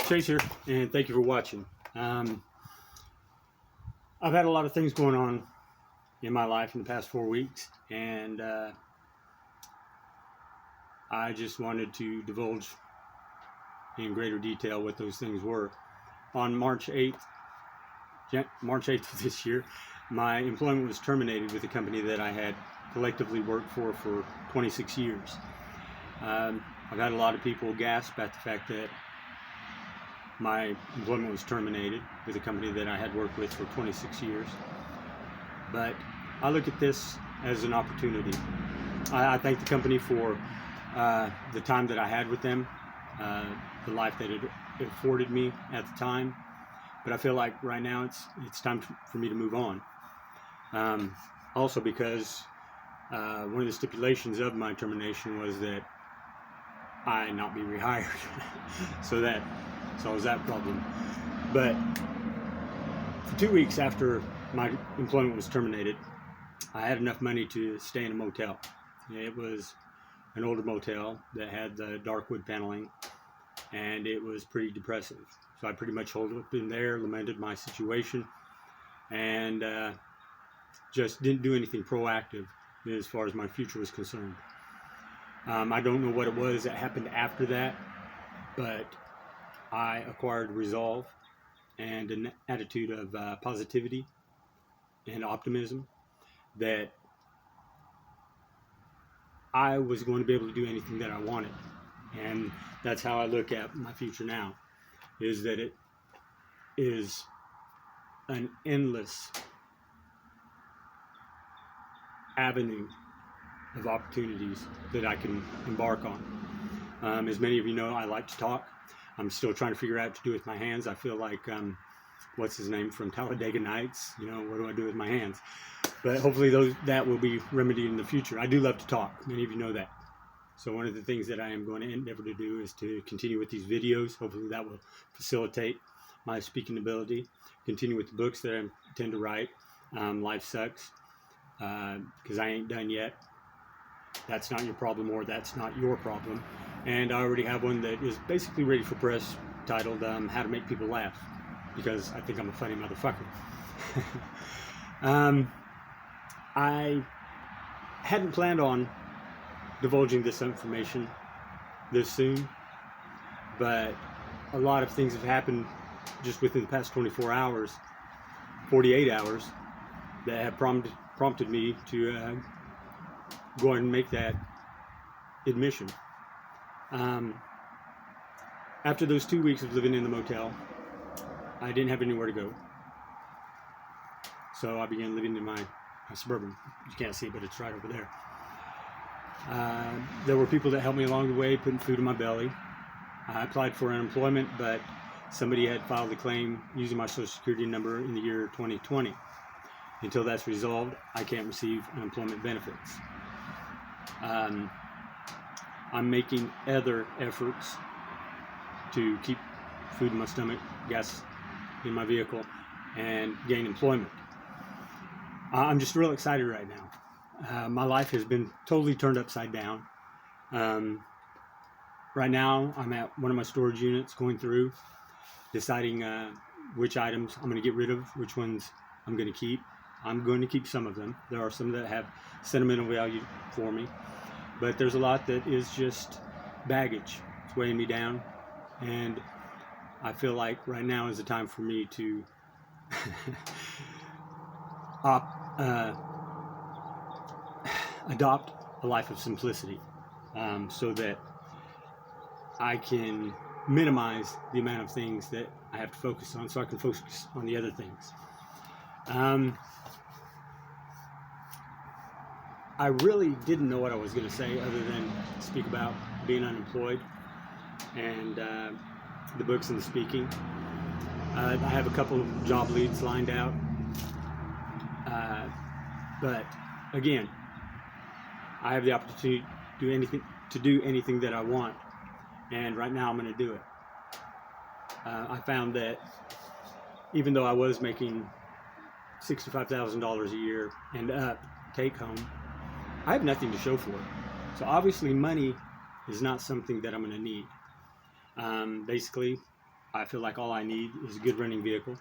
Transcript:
Chase here, and thank you for watching. I've had a lot of things going on in my life in the past 4 weeks, and I just wanted to divulge in greater detail what those things were. On March 8th of this year, my employment was terminated with a company that I had collectively worked for 26 years. I've had a lot of people gasp at the fact that my employment was terminated with a company that I had worked with for 26 years. But I look at this as an opportunity. I thank the company for the time that I had with them, the life that it afforded me at the time. But I feel like right now it's time for me to move on. Also because one of the stipulations of my termination was that I not be rehired. So that solves that problem. But for 2 weeks after my employment was terminated, I had enough money to stay in a motel. It was an older motel that had the dark wood paneling, and it was pretty depressive. So I pretty much holed up in there, lamented my situation, and just didn't do anything proactive as far as my future was concerned. I don't know what it was that happened after that, but I acquired resolve and an attitude of positivity and optimism that I was going to be able to do anything that I wanted. And that's how I look at my future now, is that it is an endless avenue of opportunities that I can embark on. As many of you know, I like to talk. I'm still trying to figure out what to do with my hands. I feel like, what's his name from Talladega Nights? You know, what do I do with my hands? But hopefully that will be remedied in the future. I do love to talk. Many of you know that. So one of the things that I am going to endeavor to do is to continue with these videos. Hopefully that will facilitate my speaking ability. Continue with the books that I intend to write. Life Sucks, because I ain't done yet. That's not your problem, or that's not your problem. And I already have one that is basically ready for press, titled How to Make People Laugh, because I think I'm a funny motherfucker. I hadn't planned on divulging this information this soon, but a lot of things have happened just within the past 24 hours, 48 hours, that have prompted me to go ahead and make that admission. After those 2 weeks of living in the motel, I didn't have anywhere to go. So I began living in my Suburban. You can't see it, but it's right over there. There were people that helped me along the way, putting food in my belly. I applied for unemployment, but somebody had filed a claim using my Social Security number in the year 2020. Until that's resolved, I can't receive unemployment benefits. I'm making other efforts to keep food in my stomach, gas in my vehicle, and gain employment. I'm just real excited right now. My life has been totally turned upside down. Right now, I'm at one of my storage units going through, deciding which items I'm going to get rid of, which ones I'm going to keep. I'm going to keep some of them. There are some that have sentimental value for me, but there's a lot that is just baggage. It's weighing me down, and I feel like right now is the time for me to adopt a life of simplicity, so that I can minimize the amount of things that I have to focus on, so I can focus on the other things. I really didn't know what I was going to say other than speak about being unemployed and the books and the speaking. I have a couple of job leads lined out, but again, I have the opportunity to do anything that I want, and right now I'm going to do it. I found that even though I was making $65,000 a year and up take home, I have nothing to show for it. So obviously money is not something that I'm going to need. Basically, I feel like all I need is a good running vehicle.